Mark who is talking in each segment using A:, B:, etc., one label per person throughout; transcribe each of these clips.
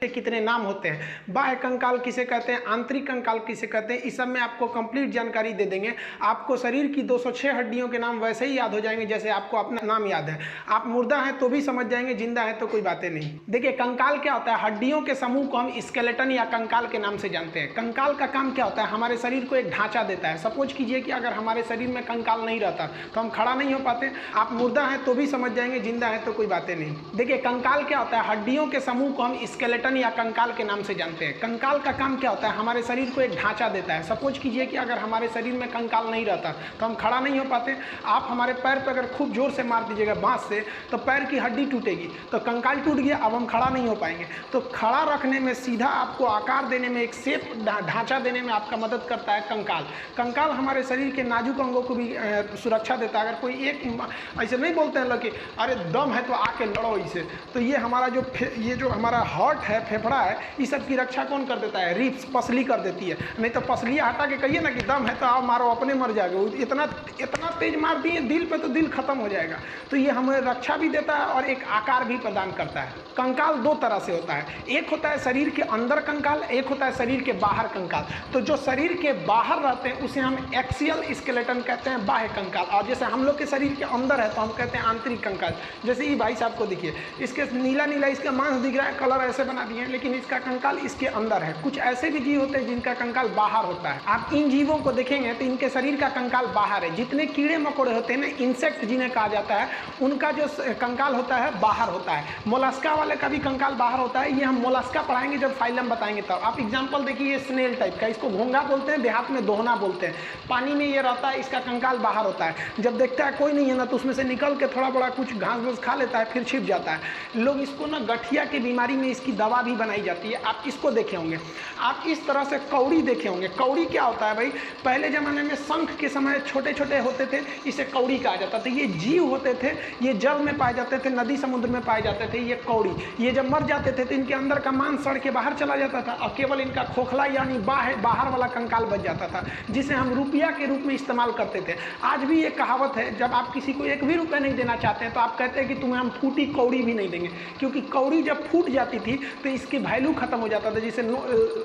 A: कितने नाम होते हैं, बाह्य कंकाल किसे कहते हैं, आंतरिक कंकाल किसे कहते हैं, इस सब में आपको कंप्लीट जानकारी दे देंगे। आपको शरीर की 206 हड्डियों के नाम वैसे ही याद हो जाएंगे जैसे आपको अपना नाम याद है। आप मुर्दा हैं तो भी समझ जाएंगे, जिंदा है तो कोई बातें नहीं। देखिए कंकाल क्या होता है, हड्डियों के समूह को हम स्केलेटन या कंकाल के नाम से जानते हैं। कंकाल का काम क्या होता है, हमारे शरीर को एक ढांचा देता है। सपोज कीजिए कि अगर हमारे शरीर में कंकाल नहीं रहता तो हम खड़ा नहीं हो पाते। आप मुर्दा हैं तो भी समझ जाएंगे, जिंदा है तो कोई बातें नहीं। देखिए कंकाल क्या होता है, हड्डियों के समूह को हम स्केलेटन या कंकाल के नाम से जानते हैं। कंकाल का काम क्या होता है, हमारे शरीर को एक ढांचा देता है। सपोज कीजिए कि अगर हमारे शरीर में कंकाल नहीं रहता तो हम खड़ा नहीं हो पाते। आप हमारे पैर पर अगर खूब जोर से मार दीजिएगा बांस से तो पैर की हड्डी टूटेगी, तो कंकाल टूट गया, अब हम खड़ा नहीं हो पाएंगे। तो खड़ा रखने में, सीधा आपको आकार देने में, एक शेप ढांचा देने में आपका मदद करता है कंकाल। कंकाल हमारे शरीर के नाजुक अंगों को भी सुरक्षा देता है। अगर कोई एक ऐसे नहीं बोलते हैं लोग कि अरे दम है तो आके लड़ो इसे, तो ये हमारा जो हमारा हार्ट है, फेफड़ा है, इस सब की रक्षा कौन कर देता है, रिब्स, पसली कर देती है। नहीं तो पसलियाँ हटा के कहिए ना कि दम है तो आओ मारो, अपने मर जाएगा। इतना तेज मार दिए दिल पे तो दिल खत्म हो जाएगा। तो ये हमें रक्षा भी देता है और एक आकार भी प्रदान करता है। कंकाल दो तरह से होता है, एक होता है शरीर के अंदर कंकाल, एक होता है शरीर के बाहर कंकाल। तो जो शरीर के बाहर रहते हैं उसे हम एक्सियल स्केलेटन कहते हैं, बाह्य कंकाल। और जैसे हम लोग के शरीर के अंदर है तो हम कहते हैं आंतरिक कंकाल। जैसे ये भाई साहब को देखिए, इसके नीला नीला इसका मांस दिख रहा है, कलर ऐसे बना दिए हैं, लेकिन इसका कंकाल इसके अंदर है। कुछ ऐसे भी जीव होते हैं जिनका कंकाल बाहर होता है। आप इन जीवों को देखेंगे तो इनके शरीर का कंकाल बाहर है। जितने कीड़े मकोड़े होते हैं ना, इंसेक्ट जिन्हें कहा जाता है, उनका जो कंकाल होता है बाहर होता है। मोलस्का वाले का भी कंकाल बाहर होता है। ये हम मोलस्का पढ़ाएंगे जब फाइलम बताएंगे तब। आप एग्जांपल देखिए, ये स्नेल टाइप का, इसको घोंगा बोलते हैं, देहात में दोहना बोलते हैं। पानी में ये रहता है, इसका कंकाल बाहर होता है। जब देखता है कोई नहीं है ना तो उसमें से निकल के थोड़ा बड़ा कुछ घास घूस खा लेता है, फिर छिप जाता है। लोग इसको ना गठिया की बीमारी में इसकी दवा भी बनाई जाती है, आप इसको देखे होंगे। आप इस तरह से कौड़ी देखे होंगे। कौड़ी क्या होता है भाई, पहले जमाने में शंख के समय छोटे छोटे होते थे, इसे कौड़ी कहा जाता था। ये जीव होते थे, ये जल में पाए जाते थे, नदी समुद्र में पाए जाते थे। ये कौड़ी, ये जब मर जाते थे तो इनके अंदर का मांस सड़ के बाहर चला जाता था और केवल इनका खोखला यानी बाहर वाला कंकाल बच जाता था, जिसे हम रुपया के रूप में इस्तेमाल करते थे। आज भी ये कहावत है, जब आप किसी को एक भी रुपया नहीं देना चाहते हैं तो आप कहते हैं कि तुम्हें हम फूटी कौड़ी भी नहीं देंगे, क्योंकि कौड़ी जब फूट जाती थी तो इसकी वैल्यू खत्म हो जाता था। जैसे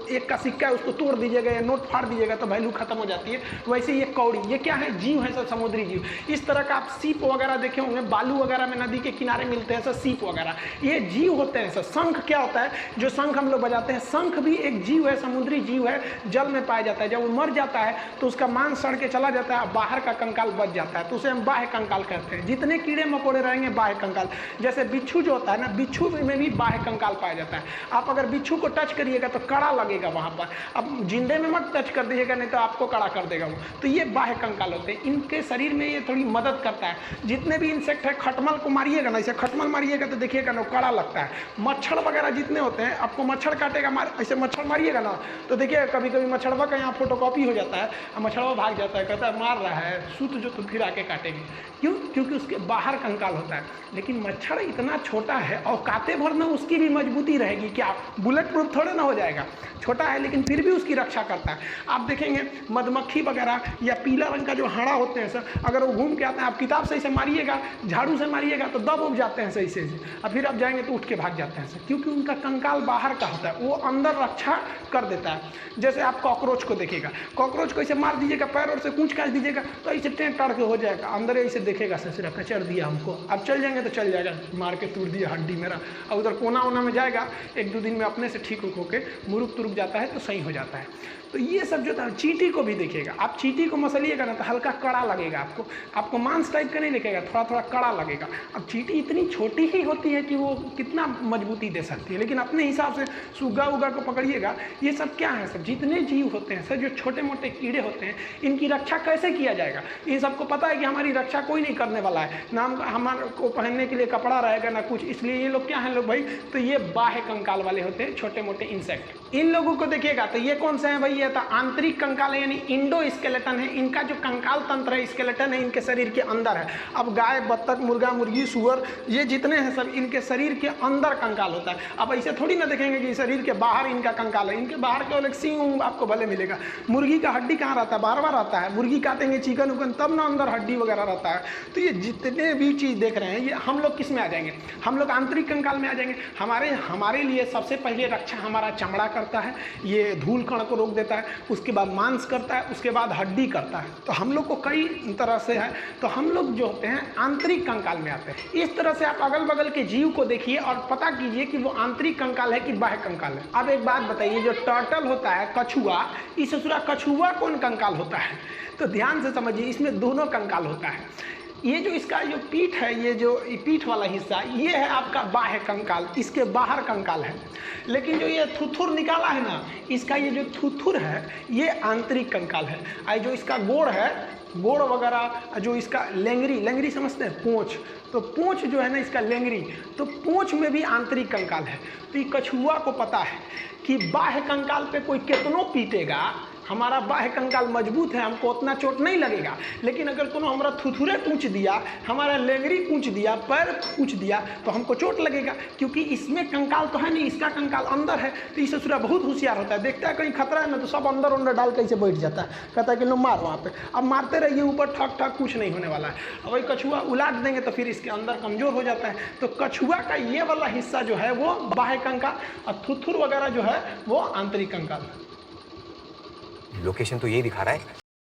A: एक का सिक्का है, उसको तोड़ दीजिएगा या नोट फाड़ दीजिएगा तो वैल्यू खत्म हो जाती है, वैसे ये कौड़ी, ये क्या है, जीव है, सब समुद्री जीव। इस तरह का आप सीप वगैरह देखे होंगे, बालू वगैरह में नदी के किनारे मिलते हैं, सब सीप वगैरह, ये जीव होते हैं। सब शंख क्या होता है, जो शंख हम लोग बजाते हैं, शंख भी एक जीव है, समुद्री जीव है, जल में पाया जाता है। जब वो मर जाता है तो उसका मांस सड़ के चला जाता है, बाहर का कंकाल बच जाता है, तो उसे हम बाह्य कंकाल कहते हैं। जितने कीड़े मकोड़े रहेंगे बाह्य कंकाल। जैसे बिच्छू जो होता है ना, बिच्छू में भी बाह्य कंकाल पाया जाता है। आप अगर बिच्छू को टच करिएगा तो कड़ा लगेगा वहाँ पर, अब जिंदे में मत टच कर दीजिएगा नहीं तो आपको कड़ा कर देगा वो। तो ये बाह्य कंकाल होते हैं, इनके शरीर में ये थोड़ी मदद करता है। जितने भी इंसेक्ट है, खटमल को मारिएगा ना, इसे खटमल मारिएगा तो देखिएगा ना कड़ा लगता है। मच्छर वगैरह जितने होते हैं, आपको मच्छर काटेगा, ऐसे मच्छर मारिएगा ना तो देखिए कभी कभी मच्छरवा का यहाँ फोटोकॉपी हो जाता है और मच्छरवा भाग जाता है, कहता है मार रहा है, सूत जो तो फिर आके काटेगी। क्यों? क्योंकि उसके बाहर कंकाल होता है। लेकिन मच्छर इतना छोटा है और काते भर में उसकी भी मजबूती रहेगी, क्या बुलेट प्रूफ थोड़े ना हो जाएगा, छोटा है लेकिन फिर भी उसकी रक्षा करता है। आप देखेंगे मधुमक्खी वगैरह या पीला रंग का जो हाड़ा होते हैं सर, अगर वो घूम के आते हैं, आप किताब से इसे मारिएगा, झाड़ू से मारिएगा तो दब उग जाते हैं सही से, और फिर आप जाएंगे तो उठ के भाग जाते हैं सर, क्योंकि उनका कंकाल बाहर का होता है, वो अंदर रक्षा कर देता है। जैसे आप कॉकरोच को देखिएगा, कॉकरोच को ऐसे मार दीजिएगा, पैर और से कूच काट दीजिएगा तो ऐसे टें टाड़ के हो जाएगा, अंदर ऐसे देखेगा ससुरा कचर दिया हमको, अब चल जाएंगे तो चल जाएगा, मार के तोड़ दिया हड्डी मेरा, और उधर कोना वोना में जाएगा, एक दो दिन में अपने से ठीक होके मुरुक तुरुक जाता है तो सही हो जाता है। तो ये सब जो था, चींटी को भी देखिएगा, आप चींटी को मसलिएगा ना तो हल्का कड़ा लगेगा, आपको मांस टाइप का नहीं दिखेगा, थोड़ा थोड़ा कड़ा लगेगा। अब चींटी इतनी छोटी ही होती है कि वो कितना मजबूती दे सकती है, लेकिन अपने हिसाब से सुग्गा उगा को पकड़िएगा। ये सब क्या है, सब जितने जीव होते हैं सर, जो छोटे मोटे कीड़े होते हैं, इनकी रक्षा कैसे किया जाएगा, इन सबको पता है कि हमारी रक्षा कोई नहीं करने वाला है, ना हमारे को पहनने के लिए कपड़ा रहेगा ना कुछ, इसलिए ये लोग क्या हैं लोग भाई, तो ये बाह्य कंकाल वाले होते हैं, छोटे मोटे इंसेक्ट। इन लोगों को देखिएगा तो ये कौन से हैं भाई, ये था आंतरिक कंकाल है, यानी इंडो स्केलेटन है। इनका जो कंकाल तंत्र है, स्केलेटन है, इनके शरीर के अंदर है। अब गाय, बत्तख, मुर्गा, मुर्गी, सुअर, ये जितने हैं सब इनके शरीर के अंदर कंकाल होता है। अब ऐसे थोड़ी ना देखेंगे कि शरीर के बाहर इनका कंकाल है, इनके बाहर केवल एक सींग आपको भले मिलेगा। मुर्गी का हड्डी कहाँ रहता है, बार बार रहता है, मुर्गी काटेंगे चिकन उकन तब ना अंदर हड्डी वगैरह रहता है। तो ये जितने भी चीज़ देख रहे हैं, ये हम लोग किस में आ जाएंगे, हम लोग आंतरिक कंकाल में आ जाएंगे। हमारे लिए सबसे पहले रक्षा हमारा चमड़ा करता है, ये धूल कण को रोक देता है, उसके बाद मांस करता है, उसके बाद हड्डी करता है। तो हम लोग को कई तरह से है, तो हम लोग जो होते हैं आंतरिक कंकाल में आते हैं। इस तरह से आप अगल बगल के जीव को देखिए और पता कीजिए कि वो आंतरिक कंकाल है कि बाह्य कंकाल है। अब एक बात बताइए, जो टर्टल होता है, कछुआ, इस कछुआ कौन कंकाल होता है? तो ध्यान से समझिए, इसमें दोनों कंकाल होता है। ये जो इसका जो पीठ है, ये जो पीठ वाला हिस्सा, ये है आपका बाह्य कंकाल, इसके बाहर कंकाल है। लेकिन जो ये थुथुर निकाला है ना, इसका ये जो थुथुर है ये आंतरिक कंकाल है। और जो इसका गोड़ है, गोड़ वगैरह, जो इसका लेंगरी, लेंगरी समझते हैं, पूंछ, तो पूंछ जो है ना इसका लेंगरी, तो पूंछ में भी आंतरिक कंकाल है। तो ये कछुआ को पता है कि बाह्य कंकाल पे कोई कितनों पीटेगा, हमारा बाह्य कंकाल मजबूत है, हमको उतना चोट नहीं लगेगा। लेकिन अगर कोनो हमारा थुथुरे पूंछ दिया, हमारा लेंगरी पूंछ दिया, पैर पूंछ दिया, तो हमको चोट लगेगा, क्योंकि इसमें कंकाल तो है नहीं, इसका कंकाल अंदर है। तो इस ससुरा बहुत होशियार होता है, देखता है कहीं खतरा है ना, तो सब अंदर अंदर डाल के इसे बैठ जाता है, कहता है कि लो मार वहाँ पे। अब मारते रहिए ऊपर, ठक ठक, कुछ नहीं होने वाला है। अब वही कछुआ उलाट देंगे तो फिर इसके अंदर कमजोर हो जाता है। तो कछुआ का ये वाला हिस्सा जो है वो बाह्य कंकाल, और थुथुर वगैरह जो है वो आंतरिक कंकाल है।
B: लोकेशन तो यही दिखा रहा है।